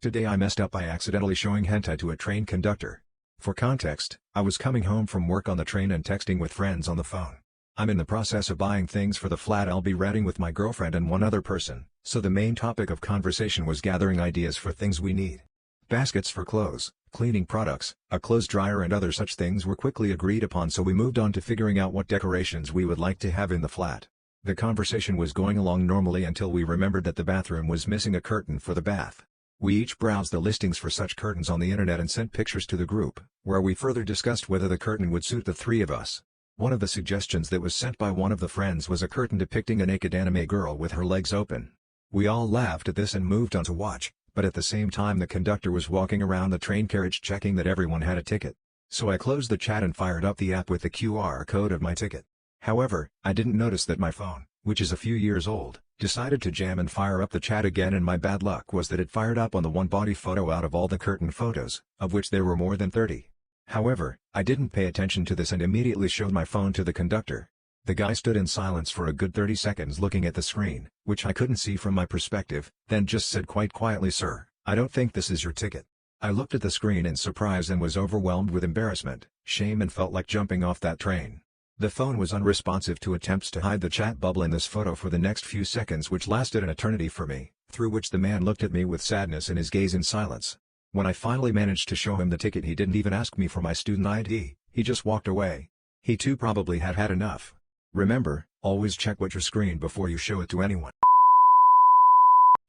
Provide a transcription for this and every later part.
Today I messed up by accidentally showing hentai to a train conductor. For context, I was coming home from work on the train and texting with friends on the phone. I'm in the process of buying things for the flat I'll be renting with my girlfriend and one other person, so the main topic of conversation was gathering ideas for things we need. Baskets for clothes, cleaning products, a clothes dryer and other such things were quickly agreed upon, so we moved on to figuring out what decorations we would like to have in the flat. The conversation was going along normally until we remembered that the bathroom was missing a curtain for the bath. We each browsed the listings for such curtains on the internet and sent pictures to the group, where we further discussed whether the curtain would suit the three of us. One of the suggestions that was sent by one of the friends was a curtain depicting a naked anime girl with her legs open. We all laughed at this and moved on to watch, but at the same time the conductor was walking around the train carriage checking that everyone had a ticket. So I closed the chat and fired up the app with the QR code of my ticket. However, I didn't notice that my phone, which is a few years old, decided to jam and fire up the chat again, and my bad luck was that it fired up on the one body photo out of all the curtain photos, of which there were more than 30. However, I didn't pay attention to this and immediately showed my phone to the conductor. The guy stood in silence for a good 30 seconds looking at the screen, which I couldn't see from my perspective, then just said quite quietly, "Sir, I don't think this is your ticket." I looked at the screen in surprise and was overwhelmed with embarrassment, shame, and felt like jumping off that train. The phone was unresponsive to attempts to hide the chat bubble in this photo for the next few seconds, which lasted an eternity for me, through which the man looked at me with sadness in his gaze in silence. When I finally managed to show him the ticket, he didn't even ask me for my student ID, he just walked away. He too probably had had enough. Remember, always check what your screen before you show it to anyone.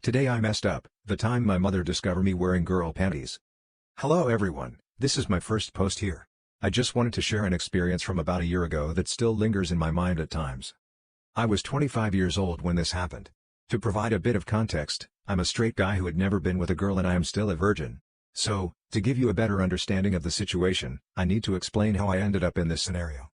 Today I messed up, the time my mother discovered me wearing girl panties. Hello everyone, this is my first post here. I just wanted to share an experience from about a year ago that still lingers in my mind at times. I was 25 years old when this happened. To provide a bit of context, I'm a straight guy who had never been with a girl and I am still a virgin. So, to give you a better understanding of the situation, I need to explain how I ended up in this scenario.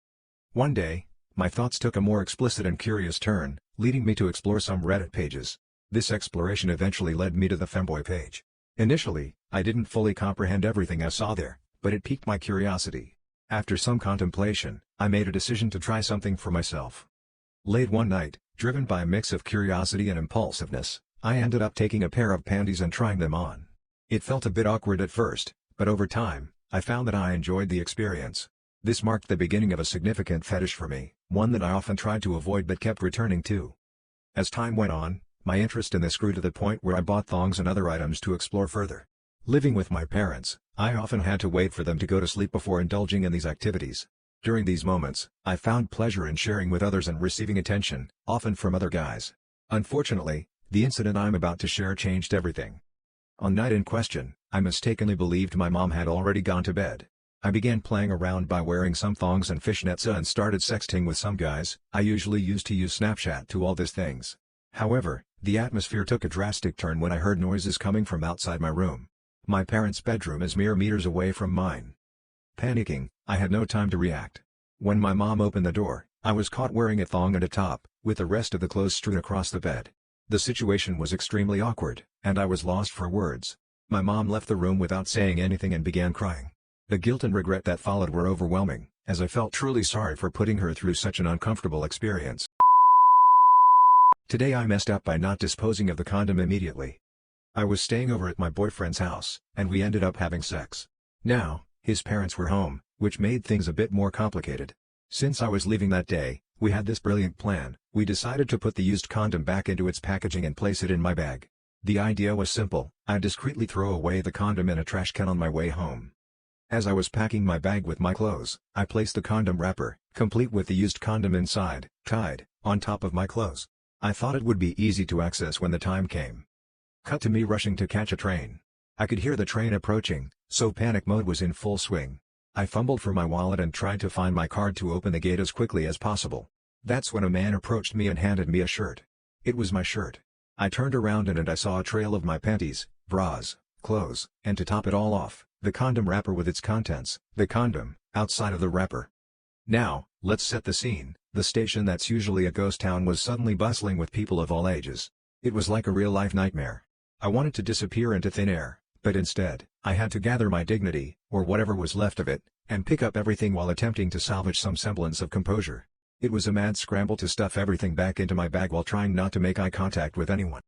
One day, my thoughts took a more explicit and curious turn, leading me to explore some Reddit pages. This exploration eventually led me to the femboy page. Initially, I didn't fully comprehend everything I saw there, but it piqued my curiosity. After some contemplation, I made a decision to try something for myself. Late one night, driven by a mix of curiosity and impulsiveness, I ended up taking a pair of panties and trying them on. It felt a bit awkward at first, but over time, I found that I enjoyed the experience. This marked the beginning of a significant fetish for me, one that I often tried to avoid but kept returning to. As time went on, my interest in this grew to the point where I bought thongs and other items to explore further. Living with my parents, I often had to wait for them to go to sleep before indulging in these activities. During these moments, I found pleasure in sharing with others and receiving attention, often from other guys. Unfortunately, the incident I'm about to share changed everything. On night in question, I mistakenly believed my mom had already gone to bed. I began playing around by wearing some thongs and fishnets and started sexting with some guys. I usually used to use Snapchat to all these things. However, the atmosphere took a drastic turn when I heard noises coming from outside my room. My parents' bedroom is mere meters away from mine. Panicking, I had no time to react. When my mom opened the door, I was caught wearing a thong and a top, with the rest of the clothes strewn across the bed. The situation was extremely awkward, and I was lost for words. My mom left the room without saying anything and began crying. The guilt and regret that followed were overwhelming, as I felt truly sorry for putting her through such an uncomfortable experience. Today I messed up by not disposing of the condom immediately. I was staying over at my boyfriend's house, and we ended up having sex. Now, his parents were home, which made things a bit more complicated. Since I was leaving that day, we had this brilliant plan. We decided to put the used condom back into its packaging and place it in my bag. The idea was simple. I'd discreetly throw away the condom in a trash can on my way home. As I was packing my bag with my clothes, I placed the condom wrapper, complete with the used condom inside, tied, on top of my clothes. I thought it would be easy to access when the time came. Cut to me rushing to catch a train. I could hear the train approaching, so panic mode was in full swing. I fumbled for my wallet and tried to find my card to open the gate as quickly as possible. That's when a man approached me and handed me a shirt. It was my shirt. I turned around and I saw a trail of my panties, bras, clothes, and to top it all off, the condom wrapper with its contents, the condom, outside of the wrapper. Now, let's set the scene. The station that's usually a ghost town was suddenly bustling with people of all ages. It was like a real-life nightmare. I wanted to disappear into thin air, but instead, I had to gather my dignity, or whatever was left of it, and pick up everything while attempting to salvage some semblance of composure. It was a mad scramble to stuff everything back into my bag while trying not to make eye contact with anyone.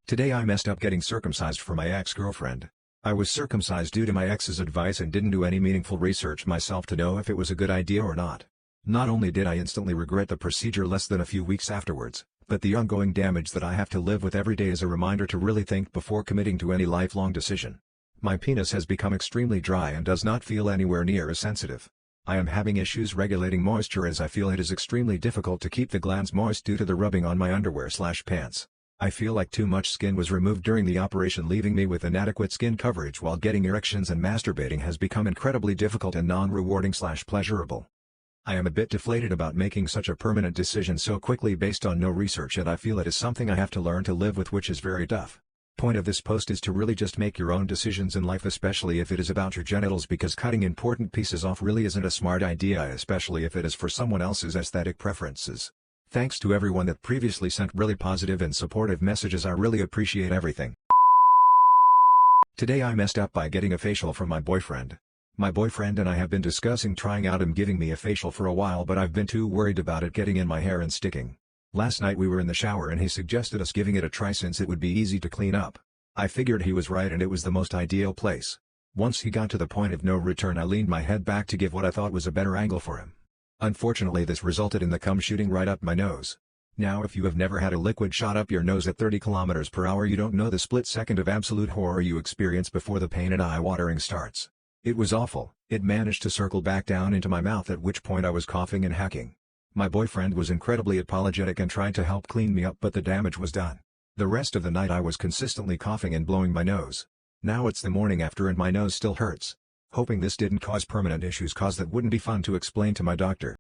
Today I messed up getting circumcised for my ex-girlfriend. I was circumcised due to my ex's advice and didn't do any meaningful research myself to know if it was a good idea or not. Not only did I instantly regret the procedure less than a few weeks afterwards, but the ongoing damage that I have to live with every day is a reminder to really think before committing to any lifelong decision. My penis has become extremely dry and does not feel anywhere near as sensitive. I am having issues regulating moisture as I feel it is extremely difficult to keep the glands moist due to the rubbing on my underwear/pants. I feel like too much skin was removed during the operation, leaving me with inadequate skin coverage, while getting erections and masturbating has become incredibly difficult and non-rewarding/pleasurable. I am a bit deflated about making such a permanent decision so quickly based on no research, yet I feel it is something I have to learn to live with, which is very tough. Point of this post is to really just make your own decisions in life, especially if it is about your genitals, because cutting important pieces off really isn't a smart idea, especially if it is for someone else's aesthetic preferences. Thanks to everyone that previously sent really positive and supportive messages. I really appreciate everything. Today I messed up by getting a facial from my boyfriend. My boyfriend and I have been discussing trying out him giving me a facial for a while, but I've been too worried about it getting in my hair and sticking. Last night we were in the shower and he suggested us giving it a try since it would be easy to clean up. I figured he was right and it was the most ideal place. Once he got to the point of no return, I leaned my head back to give what I thought was a better angle for him. Unfortunately, this resulted in the cum shooting right up my nose. Now, if you have never had a liquid shot up your nose at 30 km/h, you don't know the split second of absolute horror you experience before the pain and eye-watering starts. It was awful. It managed to circle back down into my mouth, at which point I was coughing and hacking. My boyfriend was incredibly apologetic and tried to help clean me up, but the damage was done. The rest of the night I was consistently coughing and blowing my nose. Now it's the morning after and my nose still hurts. Hoping this didn't cause permanent issues, cause that wouldn't be fun to explain to my doctor.